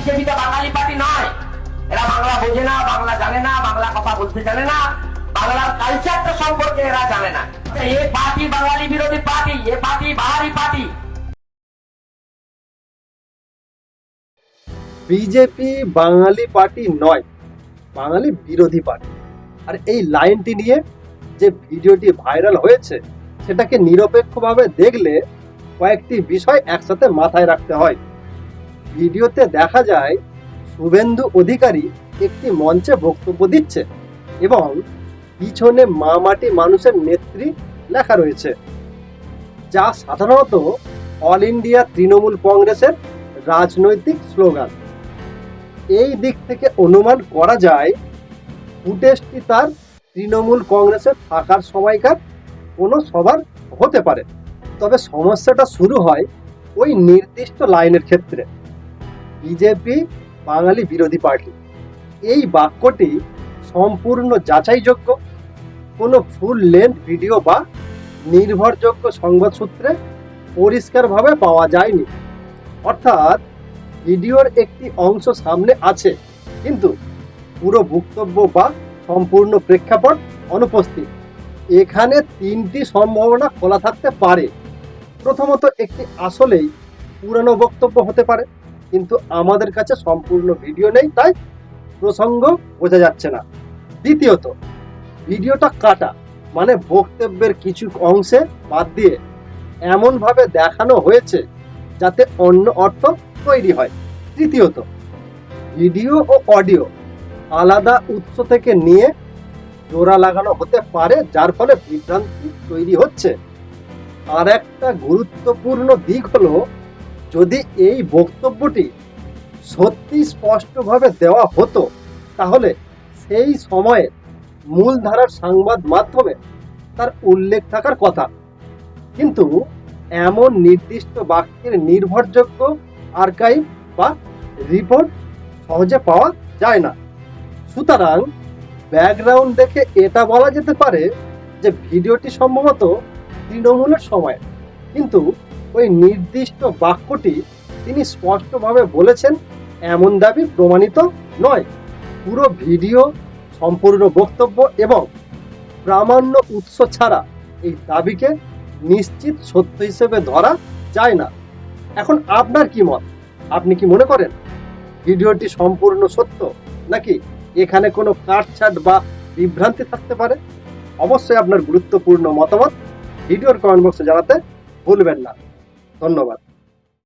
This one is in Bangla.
বিজেপিটা বাঙালি পার্টি নয়। এরা বাংলা বোঝে না, বাংলা জানে না, বাংলা কথা বলতে জানে না, বাংলার কালচারটা সম্পর্কে এরা জানে না। এ পার্টি বাঙালি বিরোধী পার্টি, এ পার্টি বাহারি পার্টি। বিজেপি বাঙালি পার্টি নয়, বাঙালি বিরোধী পার্টি। আর এই লাইনটি নিয়ে যে ভিডিওটি ভাইরাল হয়েছে সেটাকে নিরপেক্ষভাবে দেখলে কয়েকটি বিষয় একসাথে মাথায় রাখতে হয়। ভিডিওতে দেখা যায় শুভেন্দু অধিকারী একটি মঞ্চে বক্তব্য দিচ্ছে এবং পিছনে মা মাটি মানুষের নেত্রী লেখা রয়েছে, যা সাধারণত অল ইন্ডিয়া তৃণমূল কংগ্রেসের রাজনৈতিক স্লোগান। এই দিক থেকে অনুমান করা যায় ফুটেজটি তার তৃণমূল কংগ্রেসে থাকার সময়কার কোনো সভার হতে পারে। তবে সমস্যাটা শুরু হয় ওই নির্দিষ্ট লাইনের ক্ষেত্রে, বিজেপি বাঙালি বিরোধী পার্টি। এই বাক্যটি সম্পূর্ণ যাচাইযোগ্য, কোনো ফুল লেন্থ ভিডিও বা নির্ভরযোগ্য সংবাদ সূত্রে পরিষ্কারভাবে পাওয়া যায়নি। অর্থাৎ ভিডিওর একটি অংশ সামনে আছে কিন্তু পুরো বক্তব্য বা সম্পূর্ণ প্রেক্ষাপট অনুপস্থিত। এখানে তিনটি সম্ভাবনা খোলা থাকতে পারে। প্রথমত, একটি আসলেই পুরানো বক্তব্য হতে পারে, কিন্তু আমাদের কাছে সম্পূর্ণ ভিডিও নেই, তাই প্রসঙ্গ বোঝা যাচ্ছে না। দ্বিতীয়ত, ভিডিওটা কাটা, মানে বক্তব্যের কিছু অংশে বাদ দিয়ে এমনভাবে দেখানো হয়েছে যাতে অন্য অর্থ তৈরি হয়। তৃতীয়ত, ভিডিও ও অডিও আলাদা উৎস থেকে নিয়ে জোড়া লাগানো হতে পারে, যার ফলে বিভ্রান্তি তৈরি হচ্ছে। আর একটা গুরুত্বপূর্ণ দিক হলো, যদি এই বক্তব্যটি সত্যি স্পষ্টভাবে দেওয়া হতো তাহলে সেই সময়ে মূলধারার সংবাদ মাধ্যমে তার উল্লেখ থাকার কথা। কিন্তু এমন নির্দিষ্ট বাক্যের নির্ভরযোগ্য আর্কাইভ বা রিপোর্ট সহজে পাওয়া যায় না। সুতরাং ব্যাকগ্রাউন্ড দেখে এটা বলা যেতে পারে যে ভিডিওটি সম্ভবত তৃণমূলের সময়, কিন্তু ওই নির্দিষ্ট বাক্যটি তিনি স্পষ্টভাবে বলেছেন এমন দাবি প্রমাণিত নয়। পুরো ভিডিও, সম্পূর্ণ বক্তব্য এবং প্রামাণ্য উৎস ছাড়া এই দাবিকে নিশ্চিত সত্য হিসেবে ধরা যায় না। এখন আপনার কি মত? আপনি কি মনে করেন ভিডিওটি সম্পূর্ণ সত্য, নাকি এখানে কোনো কাটছাট বা বিভ্রান্তি থাকতে পারে? অবশ্যই আপনার গুরুত্বপূর্ণ মতামত ভিডিওর কমেন্ট বক্সে জানাতে ভুলবেন না। ধন্যবাদ।